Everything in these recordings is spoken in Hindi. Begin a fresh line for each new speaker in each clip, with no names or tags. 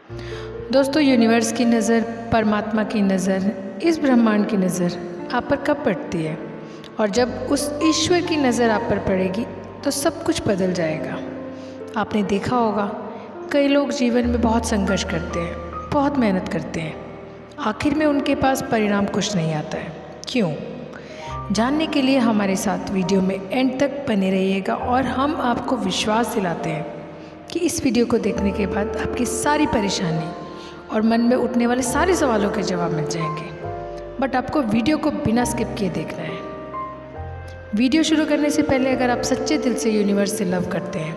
दोस्तों, यूनिवर्स की नज़र, परमात्मा की नज़र, इस ब्रह्मांड की नज़र आप पर कब पड़ती है? और जब उस ईश्वर की नज़र आप पर पड़ेगी तो सब कुछ बदल जाएगा। आपने देखा होगा, कई लोग जीवन में बहुत संघर्ष करते हैं, बहुत मेहनत करते हैं, आखिर में उनके पास परिणाम कुछ नहीं आता है। क्यों? जानने के लिए हमारे साथ वीडियो में एंड तक बने रहिएगा और हम आपको विश्वास दिलाते हैं कि इस वीडियो को देखने के बाद आपकी सारी परेशानी और मन में उठने वाले सारे सवालों के जवाब मिल जाएंगे। बट आपको वीडियो को बिना स्किप किए देखना है। वीडियो शुरू करने से पहले अगर आप सच्चे दिल से यूनिवर्स से लव करते हैं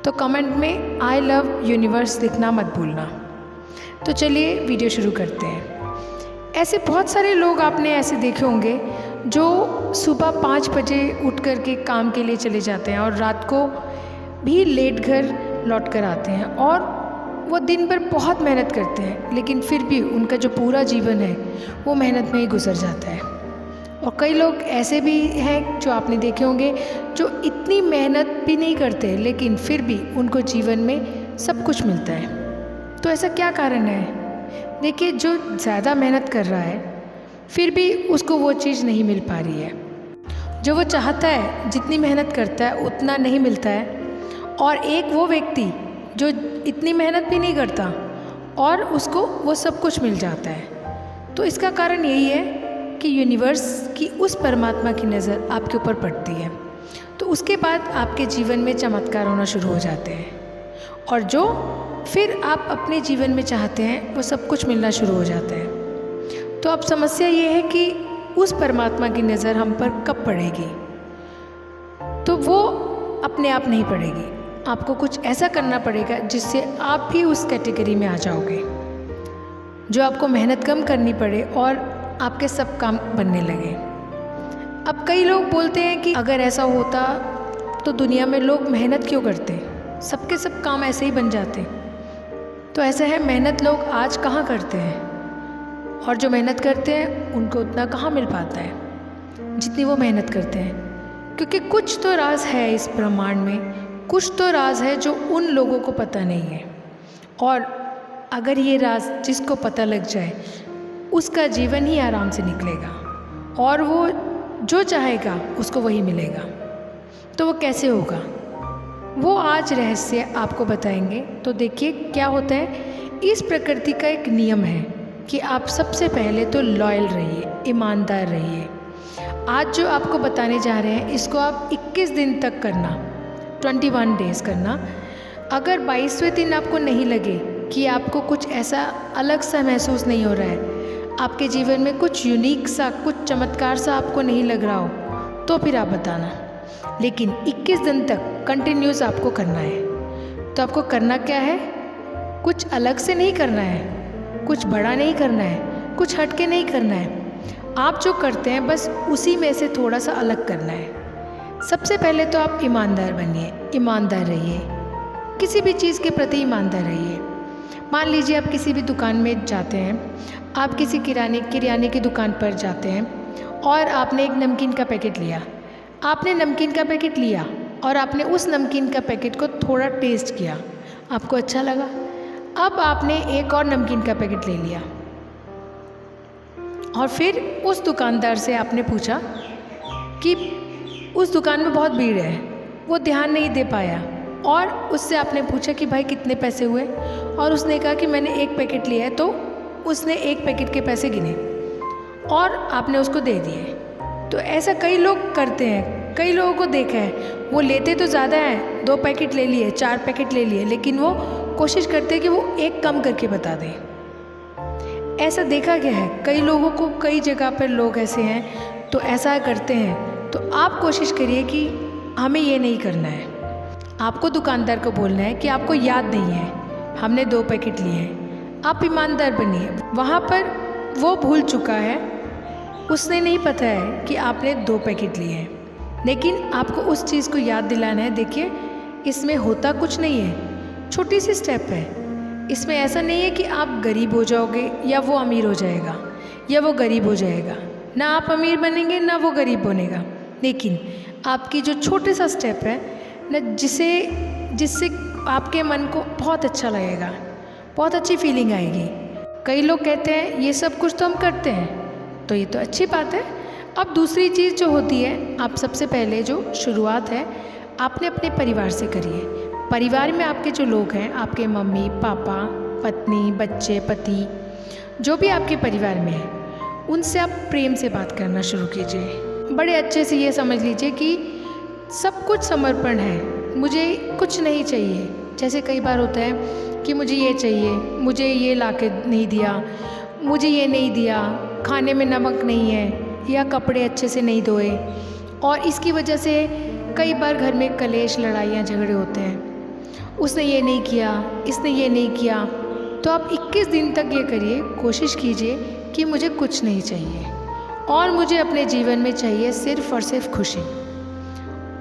तो कमेंट में आई लव यूनिवर्स लिखना मत भूलना। तो चलिए वीडियो शुरू करते हैं। ऐसे बहुत सारे लोग आपने ऐसे देखे होंगे जो सुबह 5 बजे उठ कर के काम के लिए चले जाते हैं और रात को भी लेट घर लौट कर आते हैं और वो दिन भर बहुत मेहनत करते हैं, लेकिन फिर भी उनका जो पूरा जीवन है वो मेहनत में ही गुजर जाता है। और कई लोग ऐसे भी हैं जो आपने देखे होंगे जो इतनी मेहनत भी नहीं करते, लेकिन फिर भी उनको जीवन में सब कुछ मिलता है। तो ऐसा क्या कारण है? देखिए, जो ज़्यादा मेहनत कर रहा है फिर भी उसको वो चीज़ नहीं मिल पा रही है। जो वो चाहता है, जितनी मेहनत करता है उतना नहीं मिलता है। और एक वो व्यक्ति जो इतनी मेहनत भी नहीं करता और उसको वो सब कुछ मिल जाता है। तो इसका कारण यही है कि यूनिवर्स की उस परमात्मा की नज़र आपके ऊपर पड़ती है, तो उसके बाद आपके जीवन में चमत्कार होना शुरू हो जाते हैं और जो फिर आप अपने जीवन में चाहते हैं वो सब कुछ मिलना शुरू हो जाता है। तो अब समस्या ये है कि उस परमात्मा की नज़र हम पर कब पड़ेगी? तो वो अपने आप नहीं पड़ेगी, आपको कुछ ऐसा करना पड़ेगा जिससे आप भी उस कैटेगरी में आ जाओगे, जो आपको मेहनत कम करनी पड़े और आपके सब काम बनने लगे। अब कई लोग बोलते हैं कि अगर ऐसा होता तो दुनिया में लोग मेहनत क्यों करते, सबके सब काम ऐसे ही बन जाते। तो ऐसा है, मेहनत लोग आज कहाँ करते हैं और जो मेहनत करते हैं उनको उतना कहाँ मिल पाता है जितनी वो मेहनत करते हैं। क्योंकि कुछ तो राज है इस ब्रह्मांड में, कुछ तो राज है जो उन लोगों को पता नहीं है। और अगर ये राज जिसको पता लग जाए उसका जीवन ही आराम से निकलेगा और वो जो चाहेगा उसको वही मिलेगा। तो वो कैसे होगा, वो आज रहस्य आपको बताएंगे। तो देखिए क्या होता है। इस प्रकृति का एक नियम है कि आप सबसे पहले तो लॉयल रहिए, ईमानदार रहिए। आज जो आपको बताने जा रहे हैं इसको आप 21 दिन तक करना, 21 डेज़ करना। अगर 22वें दिन आपको नहीं लगे कि आपको कुछ ऐसा अलग सा महसूस नहीं हो रहा है, आपके जीवन में कुछ यूनिक सा, कुछ चमत्कार सा आपको नहीं लग रहा हो, तो फिर आप बताना। लेकिन 21 दिन तक कंटिन्यूस आपको करना है। तो आपको करना क्या है? कुछ अलग से नहीं करना है, कुछ बड़ा नहीं करना है, कुछ हटके नहीं करना है। आप जो करते हैं बस उसी में से थोड़ा सा अलग करना है। सबसे पहले तो आप ईमानदार बनिए, ईमानदार रहिए, किसी भी चीज़ के प्रति ईमानदार रहिए। मान लीजिए आप किसी भी दुकान में जाते हैं, आप किसी किराने की दुकान पर जाते हैं और आपने एक नमकीन का पैकेट लिया। आपने नमकीन का पैकेट लिया और आपने उस नमकीन का पैकेट को थोड़ा टेस्ट किया, आपको अच्छा लगा। अब आपने एक और नमकीन का पैकेट ले लिया और फिर उस दुकानदार से आपने पूछा कि उस दुकान में बहुत भीड़ है, वो ध्यान नहीं दे पाया और उससे आपने पूछा कि भाई कितने पैसे हुए, और उसने कहा कि मैंने एक पैकेट लिया है। तो उसने एक पैकेट के पैसे गिने और आपने उसको दे दिए। तो ऐसा कई लोग करते हैं, कई लोगों को देखा है, वो लेते तो ज़्यादा हैं, 2 पैकेट ले लिए, 4 पैकेट ले लिए, लेकिन वो कोशिश करते हैं कि वो एक कम करके बता दें। ऐसा देखा गया है कई लोगों को, कई जगह पर लोग ऐसे हैं तो ऐसा करते हैं। तो आप कोशिश करिए कि हमें ये नहीं करना है। आपको दुकानदार को बोलना है कि आपको याद नहीं है, हमने 2 पैकेट लिए हैं। आप ईमानदार बनिए। वहाँ पर वो भूल चुका है, उसने नहीं पता है कि आपने 2 पैकेट लिए हैं, लेकिन आपको उस चीज़ को याद दिलाना है। देखिए, इसमें होता कुछ नहीं है, छोटी सी स्टेप है। इसमें ऐसा नहीं है कि आप गरीब हो जाओगे या वो अमीर हो जाएगा या वो गरीब हो जाएगा। ना आप अमीर बनेंगे ना वो गरीब बनेगा, लेकिन आपकी जो छोटे सा स्टेप है ना, जिससे आपके मन को बहुत अच्छा लगेगा, बहुत अच्छी फीलिंग आएगी। कई लोग कहते हैं ये सब कुछ तो हम करते हैं, तो ये तो अच्छी बात है। अब दूसरी चीज़ जो होती है, आप सबसे पहले जो शुरुआत है आपने अपने परिवार से करिए। परिवार में आपके जो लोग हैं, आपके मम्मी पापा, पत्नी, बच्चे, पति, जो भी आपके परिवार में है, उनसे आप प्रेम से बात करना शुरू कीजिए। बड़े अच्छे से ये समझ लीजिए कि सब कुछ समर्पण है, मुझे कुछ नहीं चाहिए। जैसे कई बार होता है कि मुझे ये चाहिए, मुझे ये लाके नहीं दिया, मुझे ये नहीं दिया, खाने में नमक नहीं है, या कपड़े अच्छे से नहीं धोए, और इसकी वजह से कई बार घर में कलेश, लड़ाइयाँ, झगड़े होते हैं। उसने ये नहीं किया, इसने ये नहीं किया। तो आप 21 दिन तक ये करिए, कोशिश कीजिए कि मुझे कुछ नहीं चाहिए और मुझे अपने जीवन में चाहिए सिर्फ़ और सिर्फ खुशी।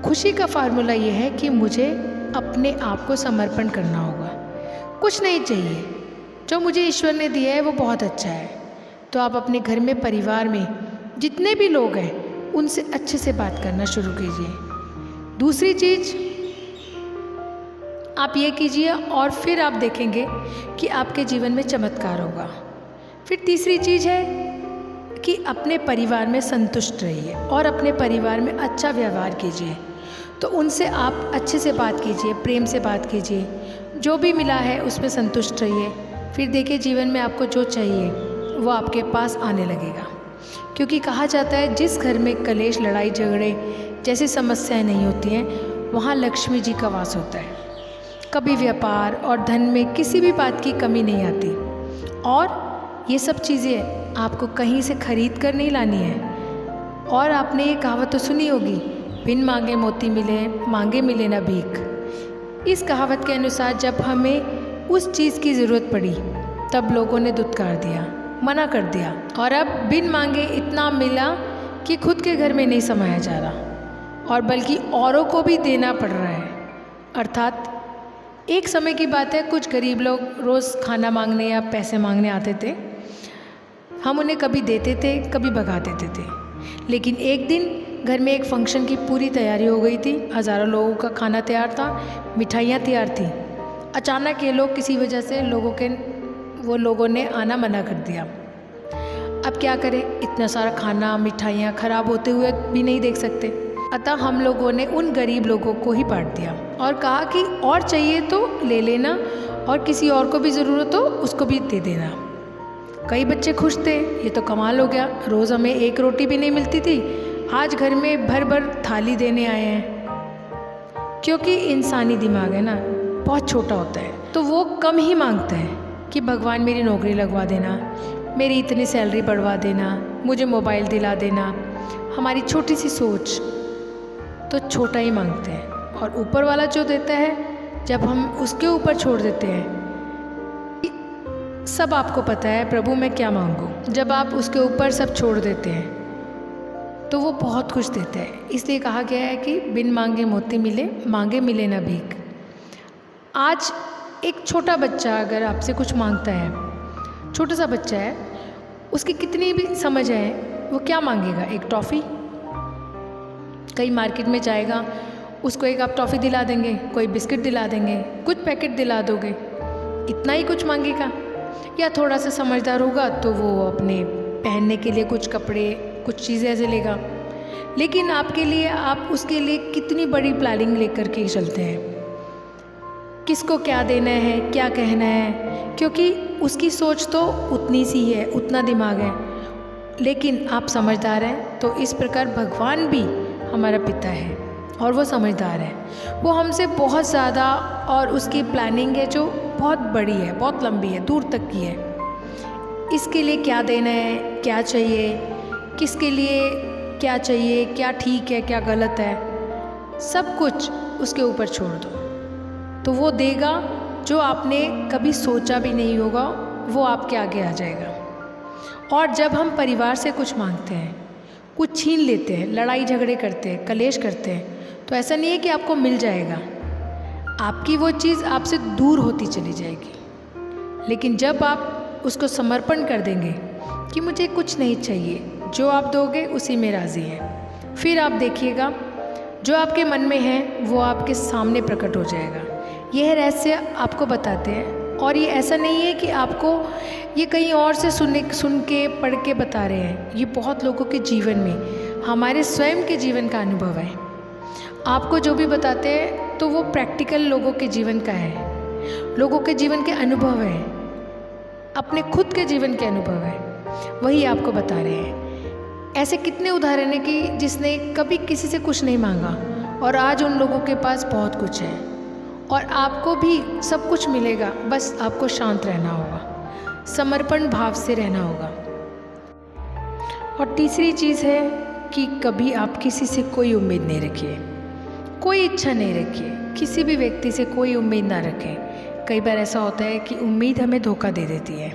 खुशी का फार्मूला ये है कि मुझे अपने आप को समर्पण करना होगा। कुछ नहीं चाहिए, जो मुझे ईश्वर ने दिया है वो बहुत अच्छा है। तो आप अपने घर में, परिवार में जितने भी लोग हैं उनसे अच्छे से बात करना शुरू कीजिए। दूसरी चीज़ आप ये कीजिए और फिर आप देखेंगे कि आपके जीवन में चमत्कार होगा। फिर तीसरी चीज़ है कि अपने परिवार में संतुष्ट रहिए और अपने परिवार में अच्छा व्यवहार कीजिए। तो उनसे आप अच्छे से बात कीजिए, प्रेम से बात कीजिए, जो भी मिला है उसमें संतुष्ट रहिए। फिर देखिए जीवन में आपको जो चाहिए वो आपके पास आने लगेगा। क्योंकि कहा जाता है जिस घर में कलेश, लड़ाई, झगड़े जैसी समस्याएं नहीं होती हैं वहाँ लक्ष्मी जी का वास होता है। कभी व्यापार और धन में किसी भी बात की कमी नहीं आती। और ये सब चीज़ें आपको कहीं से खरीद कर नहीं लानी है। और आपने ये कहावत तो सुनी होगी, बिन मांगे मोती मिले, मांगे मिले ना भीख। इस कहावत के अनुसार जब हमें उस चीज़ की ज़रूरत पड़ी तब लोगों ने दुत्कार दिया, मना कर दिया, और अब बिन मांगे इतना मिला कि खुद के घर में नहीं समाया जा रहा और बल्कि औरों को भी देना पड़ रहा है। अर्थात एक समय की बात है, कुछ गरीब लोग रोज़ खाना मांगने या पैसे मांगने आते थे। हम उन्हें कभी देते थे, कभी भगा देते थे। लेकिन एक दिन घर में एक फंक्शन की पूरी तैयारी हो गई थी, हज़ारों लोगों का खाना तैयार था, मिठाइयाँ तैयार थी। अचानक ये लोग किसी वजह से लोगों ने आना मना कर दिया। अब क्या करें, इतना सारा खाना, मिठाइयाँ खराब होते हुए भी नहीं देख सकते। अतः हम लोगों ने उन गरीब लोगों को ही बांट दिया और कहा कि और चाहिए तो ले लेना और किसी और को भी ज़रूरत हो उसको भी दे देना। कई बच्चे खुश थे, ये तो कमाल हो गया, रोज़ हमें एक रोटी भी नहीं मिलती थी, आज घर में भर भर थाली देने आए हैं। क्योंकि इंसानी दिमाग है ना, बहुत छोटा होता है, तो वो कम ही मांगता है कि भगवान मेरी नौकरी लगवा देना, मेरी इतनी सैलरी बढ़वा देना, मुझे मोबाइल दिला देना। हमारी छोटी सी सोच तो छोटा ही मांगते हैं, और ऊपर वाला जो देता है जब हम उसके ऊपर छोड़ देते हैं, सब आपको पता है प्रभु मैं क्या मांगूं, जब आप उसके ऊपर सब छोड़ देते हैं तो वो बहुत कुछ देता है। इसलिए कहा गया है कि बिन मांगे मोती मिले, मांगे मिले ना भीख। आज एक छोटा बच्चा अगर आपसे कुछ मांगता है, छोटा सा बच्चा है, उसकी कितनी भी समझ है, वो क्या मांगेगा? एक टॉफ़ी। कहीं मार्केट में जाएगा, उसको एक आप टॉफ़ी दिला देंगे, कोई बिस्किट दिला देंगे, कुछ पैकेट दिला दोगे, इतना ही कुछ मांगेगा। या थोड़ा सा समझदार होगा तो वो अपने पहनने के लिए कुछ कपड़े, कुछ चीज़ें ऐसे लेगा। लेकिन आपके लिए, आप उसके लिए कितनी बड़ी प्लानिंग लेकर के चलते हैं, किसको क्या देना है, क्या कहना है, क्योंकि उसकी सोच तो उतनी सी है, उतना दिमाग है। लेकिन आप समझदार हैं, तो इस प्रकार भगवान भी हमारा पिता है और वो समझदार है, वो हमसे बहुत ज़्यादा, और उसकी प्लानिंग है जो बहुत बड़ी है, बहुत लंबी है, दूर तक की है। इसके लिए क्या देना है, क्या चाहिए, किसके लिए क्या चाहिए, क्या ठीक है, क्या गलत है, सब कुछ उसके ऊपर छोड़ दो, तो वो देगा। जो आपने कभी सोचा भी नहीं होगा वो आपके आगे आ जाएगा। और जब हम परिवार से कुछ मांगते हैं, कुछ छीन लेते हैं, लड़ाई झगड़े करते हैं, कलेश करते हैं, तो ऐसा नहीं है कि आपको मिल जाएगा, आपकी वो चीज़ आपसे दूर होती चली जाएगी। लेकिन जब आप उसको समर्पण कर देंगे कि मुझे कुछ नहीं चाहिए, जो आप दोगे उसी में राज़ी है, फिर आप देखिएगा जो आपके मन में है वो आपके सामने प्रकट हो जाएगा। यह रहस्य आपको बताते हैं और ये ऐसा नहीं है कि आपको ये कहीं और से सुन के पढ़ के बता रहे हैं। ये बहुत लोगों के जीवन में, हमारे स्वयं के जीवन का अनुभव है। आपको जो भी बताते हैं तो वो प्रैक्टिकल लोगों के जीवन का है, लोगों के जीवन के अनुभव है, अपने खुद के जीवन के अनुभव है, वही आपको बता रहे हैं। ऐसे कितने उदाहरण हैं कि जिसने कभी किसी से कुछ नहीं मांगा और आज उन लोगों के पास बहुत कुछ है। और आपको भी सब कुछ मिलेगा, बस आपको शांत रहना होगा, समर्पण भाव से रहना होगा। और तीसरी चीज़ है कि कभी आप किसी से कोई उम्मीद नहीं रखिए, कोई इच्छा नहीं रखिए, किसी भी व्यक्ति से कोई उम्मीद ना रखें। कई बार ऐसा होता है कि उम्मीद हमें धोखा दे देती है।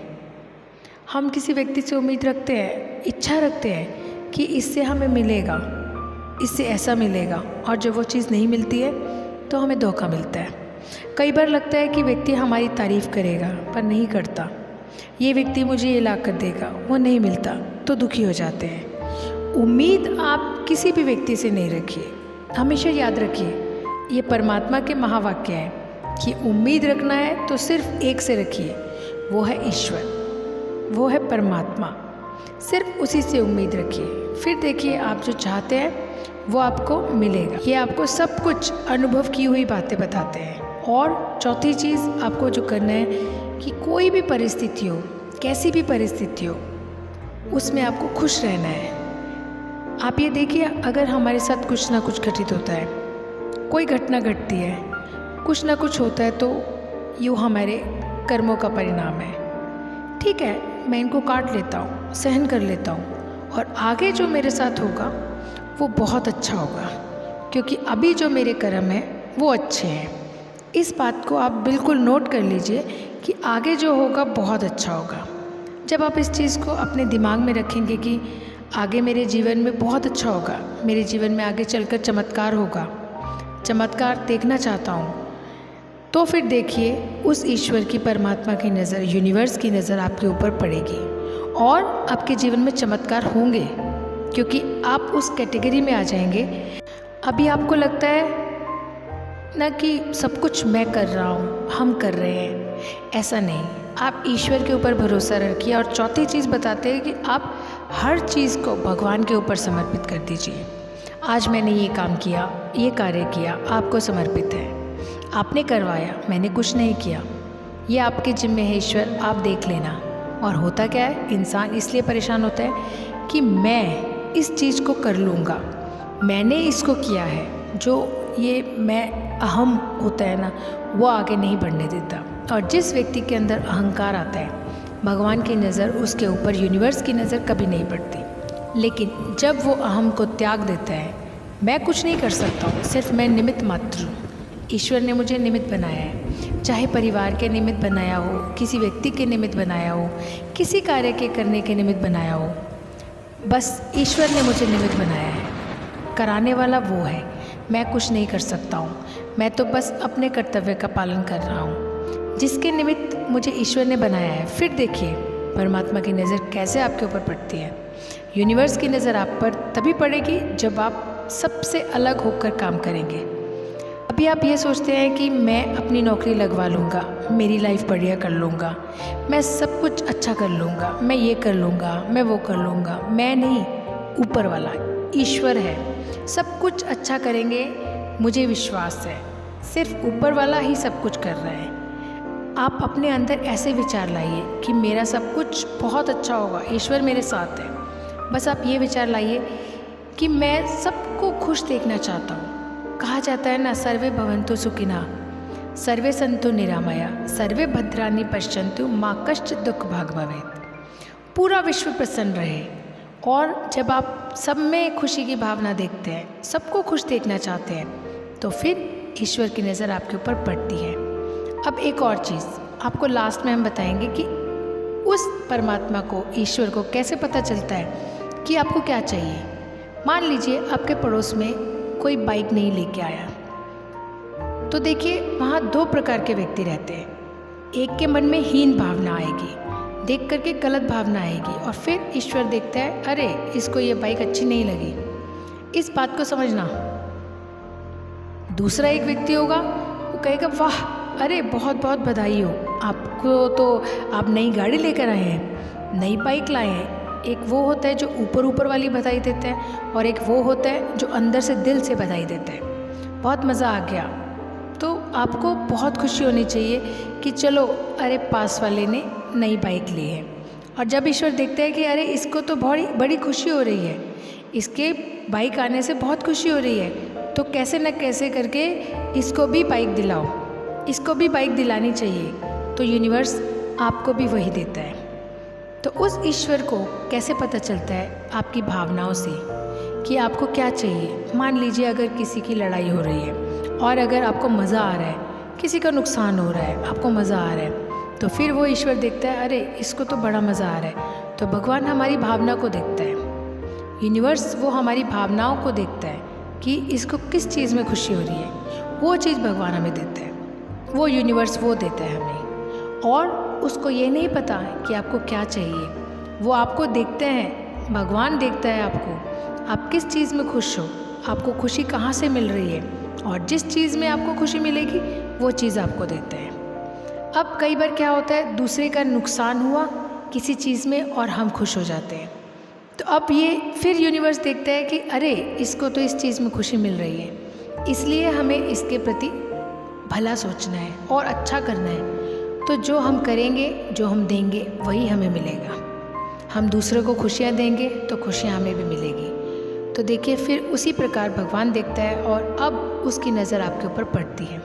हम किसी व्यक्ति से उम्मीद रखते हैं, इच्छा रखते हैं कि इससे हमें मिलेगा, इससे ऐसा मिलेगा, और जब वो चीज़ नहीं मिलती है तो हमें धोखा मिलता है। कई बार लगता है कि व्यक्ति हमारी तारीफ़ करेगा, पर नहीं करता। ये व्यक्ति मुझे ये ला कर देगा, वो नहीं मिलता तो दुखी हो जाते हैं। उम्मीद आप किसी भी व्यक्ति से नहीं रखिए। हमेशा याद रखिए, ये परमात्मा के महावाक्य है कि उम्मीद रखना है तो सिर्फ एक से रखिए, वो है ईश्वर, वो है परमात्मा। सिर्फ उसी से उम्मीद रखिए, फिर देखिए आप जो चाहते हैं वो आपको मिलेगा। ये आपको सब कुछ अनुभव की हुई बातें बताते हैं। और चौथी चीज़ आपको जो करना है कि कोई भी परिस्थिति हो, कैसी भी परिस्थिति हो, उसमें आपको खुश रहना है। आप ये देखिए, अगर हमारे साथ कुछ ना कुछ घटित होता है, कोई घटना घटती है, कुछ ना कुछ होता है, तो यूँ हमारे कर्मों का परिणाम है। ठीक है, मैं इनको काट लेता हूँ, सहन कर लेता हूँ, और आगे जो मेरे साथ होगा वो बहुत अच्छा होगा, क्योंकि अभी जो मेरे कर्म हैं वो अच्छे हैं। इस बात को आप बिल्कुल नोट कर लीजिए कि आगे जो होगा बहुत अच्छा होगा। जब आप इस चीज़ को अपने दिमाग में रखेंगे कि आगे मेरे जीवन में बहुत अच्छा होगा, मेरे जीवन में आगे चलकर चमत्कार होगा, चमत्कार देखना चाहता हूँ, तो फिर देखिए उस ईश्वर की, परमात्मा की नज़र, यूनिवर्स की नज़र आपके ऊपर पड़ेगी और आपके जीवन में चमत्कार होंगे, क्योंकि आप उस कैटेगरी में आ जाएंगे। अभी आपको लगता है ना कि सब कुछ मैं कर रहा हूँ, हम कर रहे हैं, ऐसा नहीं। आप ईश्वर के ऊपर भरोसा रखिए। और चौथी चीज़ बताते हैं कि आप हर चीज़ को भगवान के ऊपर समर्पित कर दीजिए। आज मैंने ये काम किया, ये कार्य किया, आपको समर्पित है, आपने करवाया, मैंने कुछ नहीं किया, ये आपके जिम्मे है ईश्वर, आप देख लेना। और होता क्या है, इंसान इसलिए परेशान होता है कि मैं इस चीज़ को कर लूँगा, मैंने इसको किया है। जो ये मैं अहम होता है ना, वो आगे नहीं बढ़ने देता। और जिस व्यक्ति के अंदर अहंकार आता है, भगवान की नज़र उसके ऊपर, यूनिवर्स की नज़र कभी नहीं पड़ती। लेकिन जब वो अहम को त्याग देता है, मैं कुछ नहीं कर सकता हूँ, सिर्फ मैं निमित्त मात्र हूँ, ईश्वर ने मुझे निमित्त बनाया है, चाहे परिवार के निमित्त बनाया हो, किसी व्यक्ति के निमित्त बनाया हो, किसी कार्य के करने के निमित्त बनाया हो, बस ईश्वर ने मुझे निमित्त बनाया है, कराने वाला वो है, मैं कुछ नहीं कर सकता हूँ। मैं तो बस अपने कर्तव्य का पालन कर रहा हूँ, जिसके निमित्त मुझे ईश्वर ने बनाया है। फिर देखिए परमात्मा की नज़र कैसे आपके ऊपर पड़ती है। यूनिवर्स की नज़र आप पर तभी पड़ेगी जब आप सबसे अलग होकर काम करेंगे। अभी आप ये सोचते हैं कि मैं अपनी नौकरी लगवा लूँगा, मेरी लाइफ बढ़िया कर लूँगा, मैं सब कुछ अच्छा कर लूँगा, मैं ये कर लूँगा, मैं वो कर लूँगा। मैं नहीं, ऊपर वाला ईश्वर है, सब कुछ अच्छा करेंगे, मुझे विश्वास है। सिर्फ ऊपर वाला ही सब कुछ कर रहा है। आप अपने अंदर ऐसे विचार लाइए कि मेरा सब कुछ बहुत अच्छा होगा, ईश्वर मेरे साथ है। बस आप ये विचार लाइए कि मैं सबको खुश देखना चाहता हूँ। कहा जाता है ना, सर्वे भवन्तु सुखिनः, सर्वे सन्तु निरामया, सर्वे भद्राणि पश्यन्तु, मा कश्चित् दुःख भाग् भवेत्। पूरा विश्व प्रसन्न रहे। और जब आप सब में खुशी की भावना देखते हैं, सबको खुश देखना चाहते हैं, तो फिर ईश्वर की नज़र आपके ऊपर पड़ती है। अब एक और चीज़ आपको लास्ट में हम बताएंगे कि उस परमात्मा को, ईश्वर को कैसे पता चलता है कि आपको क्या चाहिए। मान लीजिए आपके पड़ोस में कोई बाइक नहीं लेके आया, तो देखिए वहाँ दो प्रकार के व्यक्ति रहते हैं। एक के मन में हीन भावना आएगी, देख करके गलत भावना आएगी, और फिर ईश्वर देखता है, अरे इसको ये बाइक अच्छी नहीं लगी, इस बात को समझना। दूसरा एक व्यक्ति होगा, वो कहेगा वाह, अरे बहुत बहुत बधाई हो, आपको तो आप नई गाड़ी लेकर आए हैं, नई बाइक लाए हैं। एक वो होता है जो ऊपर ऊपर वाली बधाई देता है और एक वो होता है जो अंदर से दिल से बधाई देता है। बहुत मज़ा आ गया, तो आपको बहुत खुशी होनी चाहिए कि चलो अरे पास वाले ने नई बाइक ली है। और जब ईश्वर देखता है कि अरे इसको तो बहुत बड़ी खुशी हो रही है, इसके बाइक आने से बहुत खुशी हो रही है, तो कैसे न कैसे करके इसको भी बाइक दिलाओ, इसको भी बाइक दिलानी चाहिए। तो यूनिवर्स आपको भी वही देता है। तो उस ईश्वर को कैसे पता चलता है? आपकी भावनाओं से कि आपको क्या चाहिए। मान लीजिए अगर किसी की लड़ाई हो रही है और अगर आपको मज़ा आ रहा है, किसी का नुकसान हो रहा है, आपको मज़ा आ रहा है, तो फिर वो ईश्वर देखता है अरे इसको तो बड़ा मज़ा आ रहा है। तो भगवान हमारी भावना को देखता है, यूनिवर्स वो हमारी भावनाओं को देखता है कि इसको किस चीज़ में खुशी हो रही है, वो चीज़ भगवान हमें देता है, वो यूनिवर्स वो देता है हमें। और उसको ये नहीं पता कि आपको क्या चाहिए, वो आपको देखते हैं, भगवान देखता है आपको, आप किस चीज़ में खुश हो, आपको खुशी कहाँ से मिल रही है, और जिस चीज़ में आपको खुशी मिलेगी वो चीज़ आपको देते हैं। अब कई बार क्या होता है, दूसरे का नुकसान हुआ किसी चीज़ में और हम खुश हो जाते हैं, तो अब ये फिर यूनिवर्स देखता है कि अरे इसको तो इस चीज़ में खुशी मिल रही है, इसलिए हमें इसके प्रति भला सोचना है और अच्छा करना है। तो जो हम करेंगे, जो हम देंगे, वही हमें मिलेगा। हम दूसरों को खुशियाँ देंगे तो खुशियाँ हमें भी मिलेगी। तो देखिए फिर उसी प्रकार भगवान देखता है और अब उसकी नज़र आपके ऊपर पड़ती है,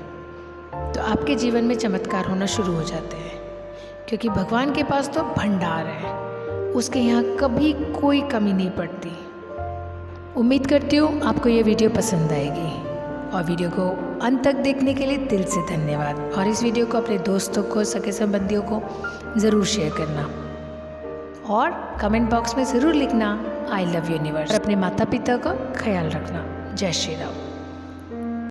तो आपके जीवन में चमत्कार होना शुरू हो जाते हैं, क्योंकि भगवान के पास तो भंडार है, उसके यहाँ कभी कोई कमी नहीं पड़ती। उम्मीद करती हूँ आपको ये वीडियो पसंद आएगी, और वीडियो को अंत तक देखने के लिए दिल से धन्यवाद। और इस वीडियो को अपने दोस्तों को, सगे संबंधियों को ज़रूर शेयर करना, और कमेंट बॉक्स में ज़रूर लिखना आई लव यूनिवर्स। और अपने माता पिता का ख्याल रखना। जय श्री राम।